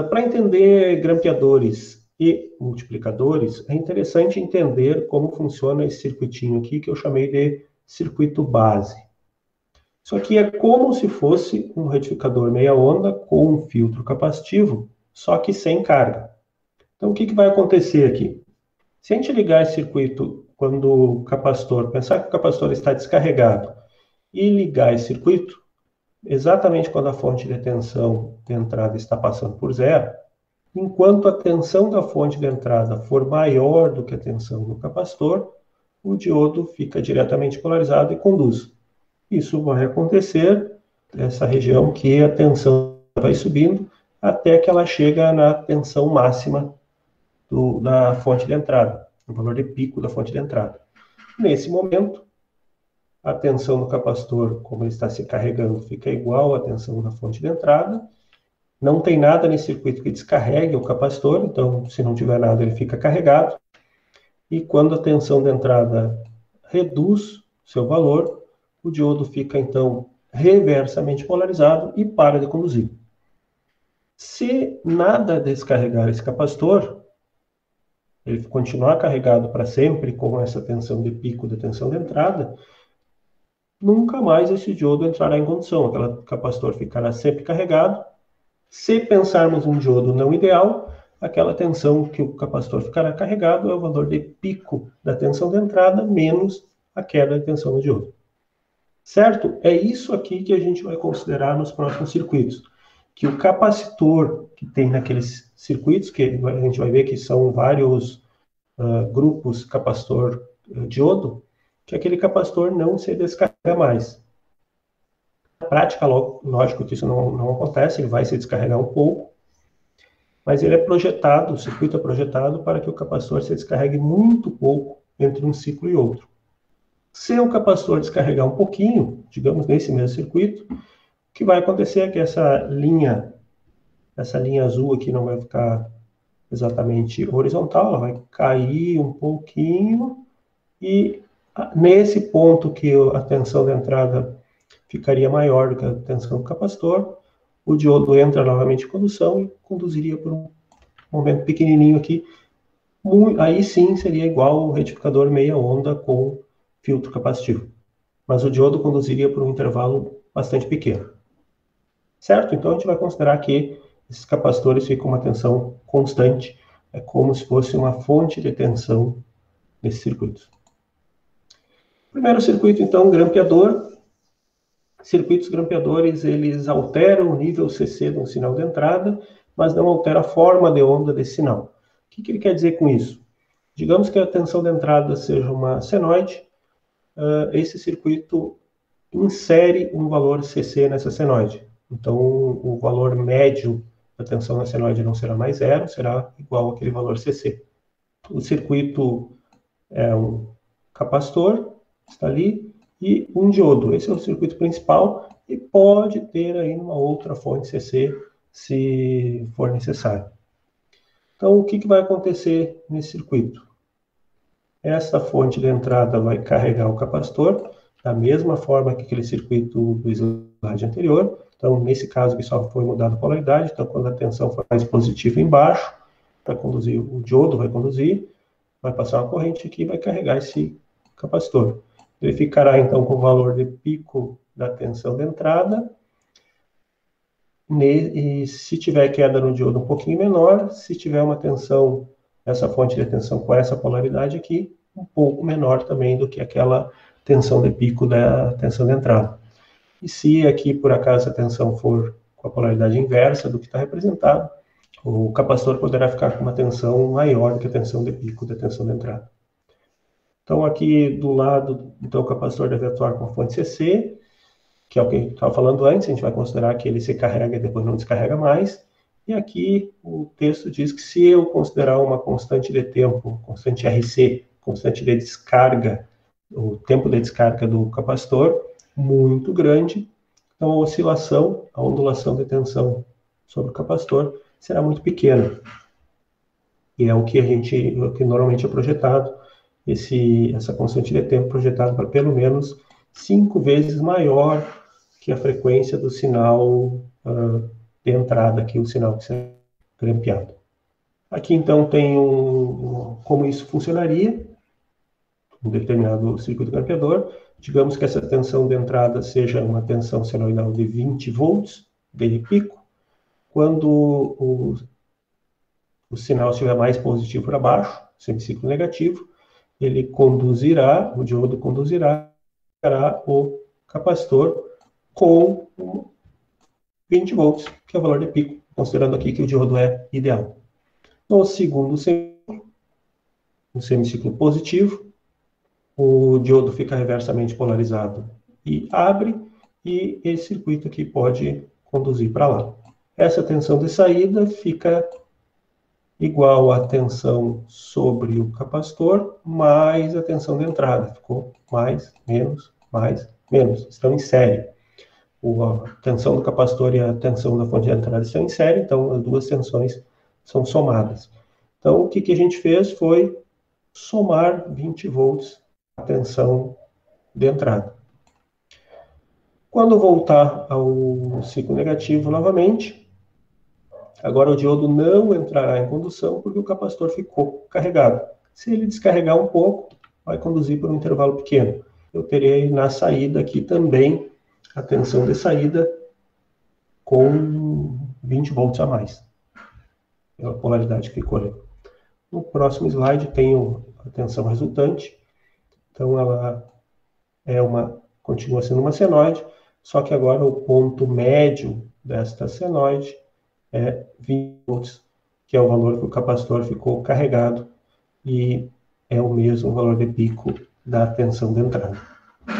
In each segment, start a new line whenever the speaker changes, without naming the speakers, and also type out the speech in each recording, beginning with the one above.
Para entender grampeadores e multiplicadores, é interessante entender como funciona esse circuitinho aqui, que eu chamei de circuito base. Isso aqui é como se fosse um retificador meia onda com um filtro capacitivo, só que sem carga. Então, o que vai acontecer aqui? Se a gente ligar esse circuito quando o capacitor, pensar que o capacitor está descarregado, e ligar esse circuito, exatamente quando a fonte de tensão de entrada está passando por zero, enquanto a tensão da fonte de entrada for maior do que a tensão do capacitor, o diodo fica diretamente polarizado e conduz. Isso vai acontecer nessa região que a tensão vai subindo até que ela chega na tensão máxima da fonte de entrada, o valor de pico da fonte de entrada. Nesse momento, a tensão do capacitor, como ele está se carregando, fica igual à tensão da fonte de entrada. Não tem nada nesse circuito que descarregue o capacitor, então, se não tiver nada, ele fica carregado. E quando a tensão de entrada reduz seu valor, o diodo fica, então, reversamente polarizado e para de conduzir. Se nada descarregar esse capacitor, ele continuar carregado para sempre com essa tensão de pico da tensão de entrada, nunca mais esse diodo entrará em condução. Aquele capacitor ficará sempre carregado. Se pensarmos um diodo não ideal, aquela tensão que o capacitor ficará carregado é o valor de pico da tensão de entrada menos a queda de tensão do diodo. Certo? É isso aqui que a gente vai considerar nos próximos circuitos. Que o capacitor que tem naqueles circuitos, que a gente vai ver que são vários grupos capacitor-diodo, que aquele capacitor não se descarrega mais. Na prática, lógico que isso não acontece, ele vai se descarregar um pouco, mas ele é projetado, o circuito é projetado para que o capacitor se descarregue muito pouco entre um ciclo e outro. Se o capacitor descarregar um pouquinho, digamos nesse mesmo circuito, o que vai acontecer é que essa linha azul aqui não vai ficar exatamente horizontal, ela vai cair um pouquinho, e nesse ponto que a tensão de entrada ficaria maior do que a tensão do capacitor, o diodo entra novamente em condução e conduziria por um momento pequenininho aqui. Aí sim seria igual o retificador meia onda com filtro capacitivo. Mas o diodo conduziria por um intervalo bastante pequeno. Certo? Então a gente vai considerar que esses capacitores ficam com uma tensão constante, é como se fosse uma fonte de tensão nesses circuitos. Primeiro circuito, então, grampeador. Circuitos grampeadores, eles alteram o nível CC de um sinal de entrada, mas não alteram a forma de onda desse sinal. O que ele quer dizer com isso? Digamos que a tensão de entrada seja uma senoide, esse circuito insere um valor CC nessa senoide. Então, o valor médio da tensão na senoide não será mais zero, será igual àquele valor CC. O circuito é um capacitor, está ali, e um diodo. Esse é o circuito principal e pode ter aí uma outra fonte CC se for necessário. Então, o que vai acontecer nesse circuito? Essa fonte de entrada vai carregar o capacitor da mesma forma que aquele circuito do slide anterior. Então, nesse caso aqui só foi mudada a polaridade. Então, quando a tensão for mais positiva embaixo, vai conduzir, o diodo vai conduzir, vai passar uma corrente aqui e vai carregar esse capacitor. Ele ficará, então, com o valor de pico da tensão de entrada. E se tiver queda no diodo um pouquinho menor, se tiver uma tensão, essa fonte de tensão com essa polaridade aqui, um pouco menor também do que aquela tensão de pico da tensão de entrada. E se aqui, por acaso, a tensão for com a polaridade inversa do que está representado, o capacitor poderá ficar com uma tensão maior do que a tensão de pico da tensão de entrada. Então, aqui do lado, então, o capacitor deve atuar com a fonte CC, que é o que a gente estava falando antes, a gente vai considerar que ele se carrega e depois não descarrega mais. E aqui o texto diz que se eu considerar uma constante de tempo, constante RC, constante de descarga, o tempo de descarga do capacitor, muito grande, então a oscilação, a ondulação de tensão sobre o capacitor será muito pequena. E é o que normalmente é projetado, essa constante de tempo projetada para pelo menos 5 vezes maior que a frequência do sinal de entrada, aqui o sinal que será grampeado. Aqui, então, tem como isso funcionaria, um determinado circuito grampeador. Digamos que essa tensão de entrada seja uma tensão senoidal de 20 volts, de pico. Quando o sinal estiver mais positivo para baixo, semiciclo negativo, o diodo conduzirá para o capacitor com 20 volts, que é o valor de pico, considerando aqui que o diodo é ideal. No segundo semiciclo, um semiciclo positivo, o diodo fica reversamente polarizado e abre, e esse circuito aqui pode conduzir para lá. Essa tensão de saída fica igual à tensão sobre o capacitor, mais a tensão de entrada. Ficou mais, menos, estão em série. A tensão do capacitor e a tensão da fonte de entrada estão em série, então as duas tensões são somadas. Então, o que a gente fez foi somar 20 volts a tensão de entrada. Quando voltar ao ciclo negativo novamente, agora o diodo não entrará em condução porque o capacitor ficou carregado. Se ele descarregar um pouco, vai conduzir por um intervalo pequeno. Eu terei na saída aqui também a tensão de saída com 20 volts a mais, pela polaridade que ficou ali. No próximo slide tenho a tensão resultante. Então ela continua sendo uma senoide, só que agora o ponto médio desta senoide é 20 volts, que é o valor que o capacitor ficou carregado, e é o mesmo valor de pico da tensão de entrada.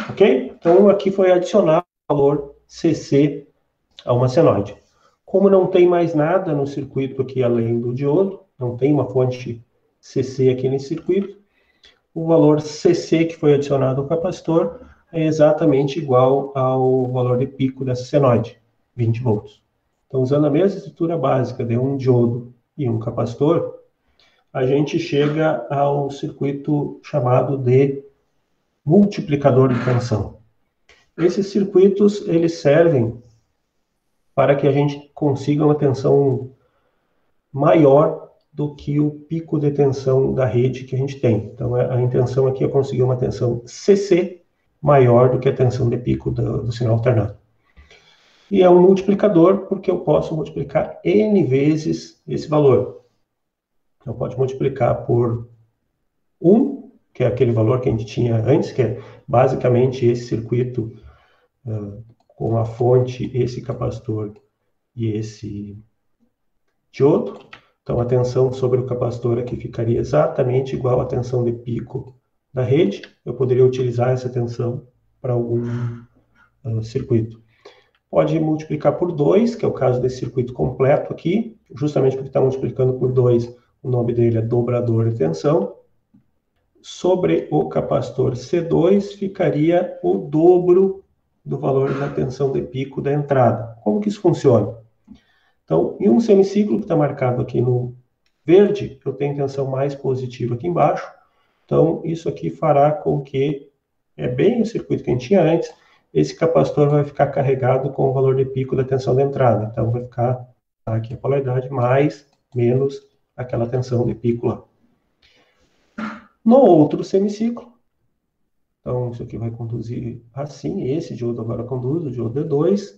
Ok? Então aqui foi adicionado o valor CC a uma senoide. Como não tem mais nada no circuito aqui além do diodo, não tem uma fonte CC aqui nesse circuito, o valor CC que foi adicionado ao capacitor é exatamente igual ao valor de pico dessa senoide, 20 volts. Então, usando a mesma estrutura básica de um diodo e um capacitor, a gente chega ao circuito chamado de multiplicador de tensão. Esses circuitos, eles servem para que a gente consiga uma tensão maior do que o pico de tensão da rede que a gente tem. Então, a intenção aqui é conseguir uma tensão CC maior do que a tensão de pico do sinal alternado. E é um multiplicador porque eu posso multiplicar N vezes esse valor. Então, pode multiplicar por 1, que é aquele valor que a gente tinha antes, que é basicamente esse circuito com a fonte, esse capacitor e esse diodo. Então, a tensão sobre o capacitor aqui ficaria exatamente igual à tensão de pico da rede. Eu poderia utilizar essa tensão para algum circuito. Pode multiplicar por 2, que é o caso desse circuito completo aqui, justamente porque está multiplicando por 2, o nome dele é dobrador de tensão. Sobre o capacitor C2 ficaria o dobro do valor da tensão de pico da entrada. Como que isso funciona? Então, em um semiciclo que está marcado aqui no verde, eu tenho tensão mais positiva aqui embaixo. Então, isso aqui fará com que, bem o circuito que a gente tinha antes, esse capacitor vai ficar carregado com o valor de pico da tensão de entrada. Então, vai ficar aqui a polaridade mais, menos aquela tensão de pico lá. No outro semiciclo, então isso aqui vai conduzir assim, esse diodo agora conduz, o diodo D2,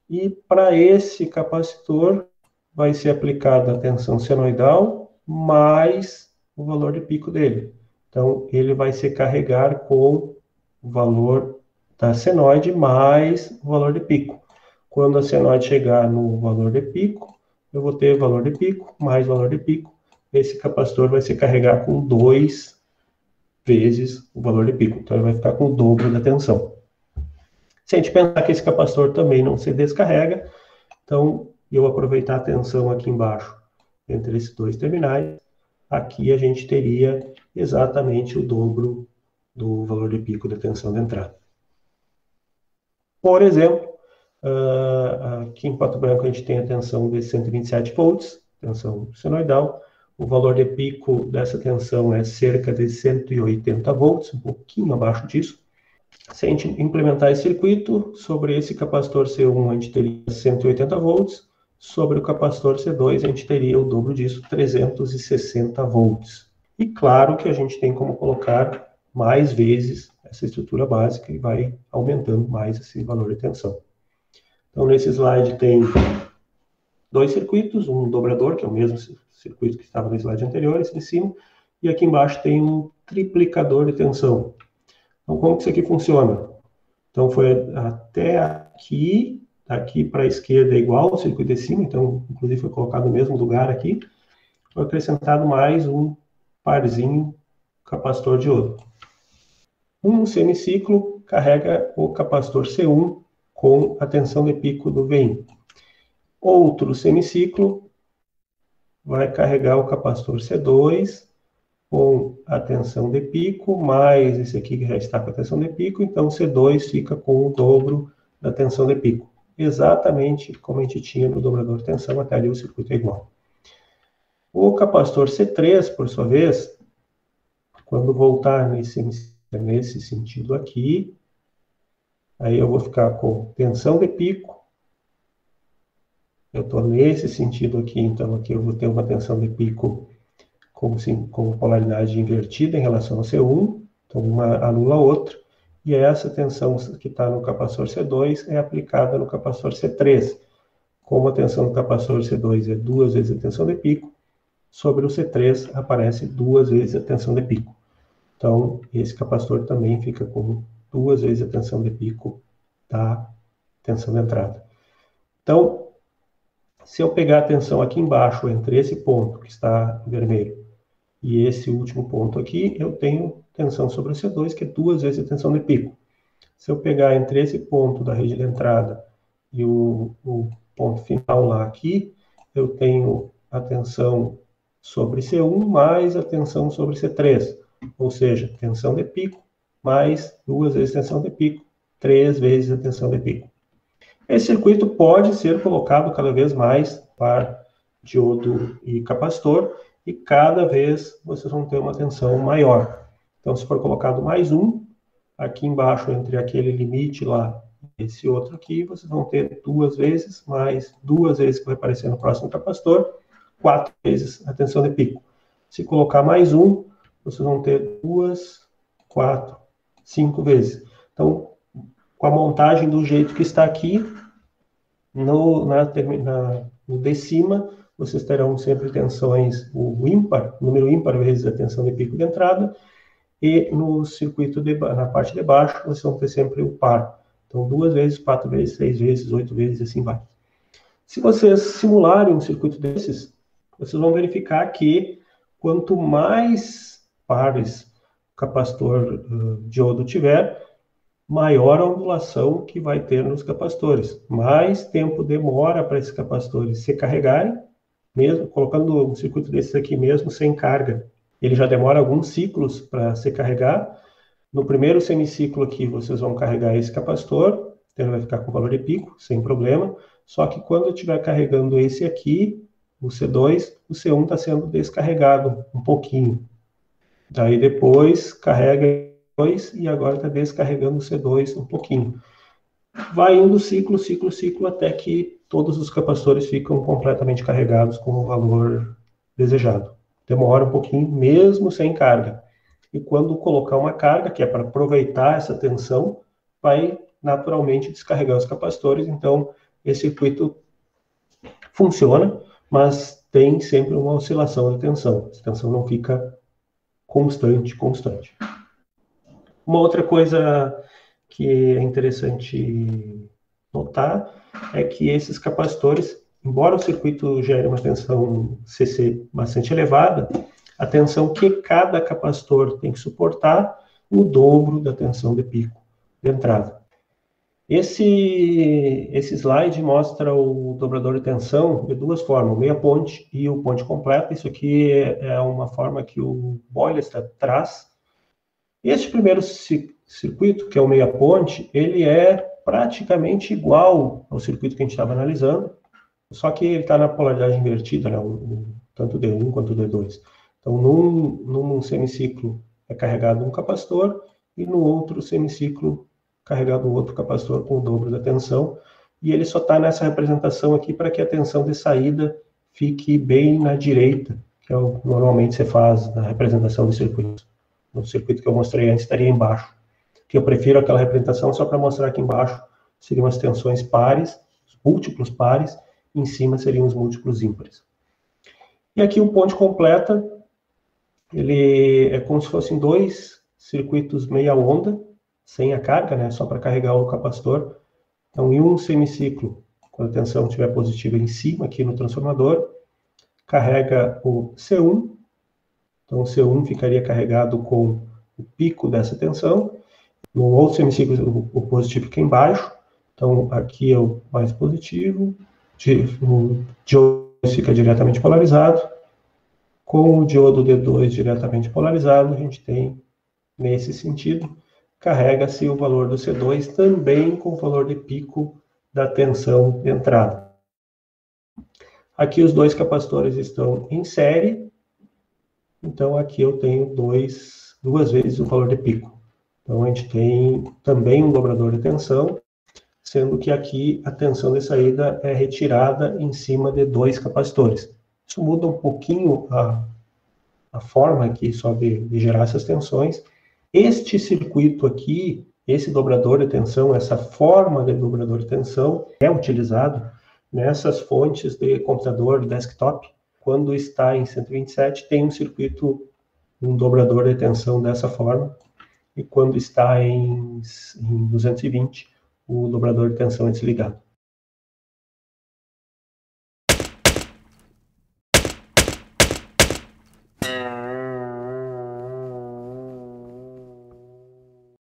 e para esse capacitor vai ser aplicada a tensão senoidal mais o valor de pico dele. Então, ele vai se carregar com o valor da senoide mais o valor de pico. Quando a senoide chegar no valor de pico, eu vou ter valor de pico mais valor de pico. Esse capacitor vai se carregar com 2 vezes o valor de pico. Então, ele vai ficar com o dobro da tensão. Se a gente pensar que esse capacitor também não se descarrega, então, eu aproveitar a tensão aqui embaixo entre esses dois terminais, aqui a gente teria exatamente o dobro do valor de pico da tensão de entrada. Por exemplo, aqui em Pato Branco a gente tem a tensão de 127 volts, tensão senoidal. O valor de pico dessa tensão é cerca de 180 volts, um pouquinho abaixo disso. Se a gente implementar esse circuito, sobre esse capacitor C1 a gente teria 180 volts, sobre o capacitor C2, a gente teria o dobro disso, 360 volts. E claro que a gente tem como colocar mais vezes essa estrutura básica e vai aumentando mais esse valor de tensão. Então, nesse slide tem dois circuitos, um dobrador, que é o mesmo circuito que estava no slide anterior, esse de cima, e aqui embaixo tem um triplicador de tensão. Então, como que isso aqui funciona? Então, foi até aqui, daqui para a esquerda é igual ao circuito de cima, então, inclusive, foi colocado no mesmo lugar aqui. Foi acrescentado mais um parzinho capacitor de diodo. Um semiciclo carrega o capacitor C1 com a tensão de pico do Vin. Outro semiciclo vai carregar o capacitor C2 com a tensão de pico, mais esse aqui que já está com a tensão de pico, então C2 fica com o dobro da tensão de pico. Exatamente como a gente tinha no dobrador de tensão, até ali o circuito é igual. O capacitor C3, por sua vez, quando voltar nesse sentido aqui, aí eu vou ficar com tensão de pico. Eu estou nesse sentido aqui, então aqui eu vou ter uma tensão de pico com polaridade invertida em relação ao C1, então uma anula a outra, e essa tensão que está no capacitor C2 é aplicada no capacitor C3. Como a tensão do capacitor C2 é 2 vezes a tensão de pico, sobre o C3 aparece 2 vezes a tensão de pico. Então, esse capacitor também fica com 2 vezes a tensão de pico da tensão de entrada. Então, se eu pegar a tensão aqui embaixo, entre esse ponto que está em vermelho e esse último ponto aqui, eu tenho tensão sobre o C2, que é 2 vezes a tensão de pico. Se eu pegar entre esse ponto da rede de entrada e o ponto final lá aqui, eu tenho a tensão sobre C1 mais a tensão sobre C3. Ou seja, tensão de pico mais 2 vezes tensão de pico, 3 vezes a tensão de pico. Esse circuito pode ser colocado cada vez mais par diodo e capacitor, e cada vez vocês vão ter uma tensão maior. Então, se for colocado mais um, aqui embaixo, entre aquele limite lá e esse outro aqui, vocês vão ter 2 vezes, mais 2 vezes que vai aparecer no próximo capacitor, 4 vezes a tensão de pico. Se colocar mais um, vocês vão ter 2, 4, 5 vezes. Então, com a montagem do jeito que está aqui, no de cima, vocês terão sempre tensões, o ímpar, número ímpar vezes a tensão de pico de entrada, e no circuito, na parte de baixo, vocês vão ter sempre o par. Então, 2 vezes, 4 vezes, 6 vezes, 8 vezes, e assim vai. Se vocês simularem um circuito desses, vocês vão verificar que quanto mais pares o capacitor diodo tiver, maior a ondulação que vai ter nos capacitores. Mais tempo demora para esses capacitores se carregarem, mesmo colocando um circuito desses aqui mesmo sem carga. Ele já demora alguns ciclos para se carregar. No primeiro semiciclo aqui, vocês vão carregar esse capacitor, então ele vai ficar com valor de pico, sem problema. Só que quando eu estiver carregando esse aqui, o C2, o C1 está sendo descarregado um pouquinho. Daí depois carrega e agora está descarregando o C2 um pouquinho. Vai indo ciclo, ciclo, ciclo, até que todos os capacitores ficam completamente carregados com o valor desejado. Demora um pouquinho, mesmo sem carga. E quando colocar uma carga, que é para aproveitar essa tensão, vai naturalmente descarregar os capacitores. Então, esse circuito funciona, mas tem sempre uma oscilação de tensão. A tensão não fica constante. Uma outra coisa que é interessante notar é que esses capacitores, embora o circuito gere uma tensão CC bastante elevada, a tensão que cada capacitor tem que suportar o dobro da tensão de pico de entrada. Esse slide mostra o dobrador de tensão de duas formas, o meia ponte e o ponte completa. Isso aqui é uma forma que o Boylestad traz. Este primeiro circuito, que é o meia ponte, ele é praticamente igual ao circuito que a gente estava analisando, só que ele está na polaridade invertida, né, tanto o D1 quanto o D2. Então, num semiciclo é carregado um capacitor e no outro semiciclo carregado outro capacitor com o dobro da tensão. e ele só está nessa representação aqui para que a tensão de saída fique bem na direita, que é o que normalmente você faz na representação do circuito. No circuito que eu mostrei antes estaria embaixo, que eu prefiro aquela representação só para mostrar que embaixo seriam as tensões pares, múltiplos pares, e em cima seriam os múltiplos ímpares. E aqui o ponte completa, ele é como se fossem dois circuitos meia onda, sem a carga, né, só para carregar o capacitor. Então, em um semiciclo, quando a tensão estiver positiva em cima, aqui no transformador, carrega o C1. Então, o C1 ficaria carregado com o pico dessa tensão. No outro semiciclo, o positivo fica embaixo. Então, aqui é o mais positivo. O diodo fica diretamente polarizado. Com o diodo D2 diretamente polarizado, a gente tem, nesse sentido, carrega-se o valor do C2 também com o valor de pico da tensão de entrada. Aqui os dois capacitores estão em série, então aqui eu tenho duas vezes o valor de pico. Então a gente tem também um dobrador de tensão, sendo que aqui a tensão de saída é retirada em cima de dois capacitores. Isso muda um pouquinho a forma aqui só de gerar essas tensões. Este circuito aqui, esse dobrador de tensão, essa forma de dobrador de tensão é utilizado nessas fontes de computador desktop. Quando está em 127, tem um circuito, um dobrador de tensão dessa forma, e quando está em 220, o dobrador de tensão é desligado.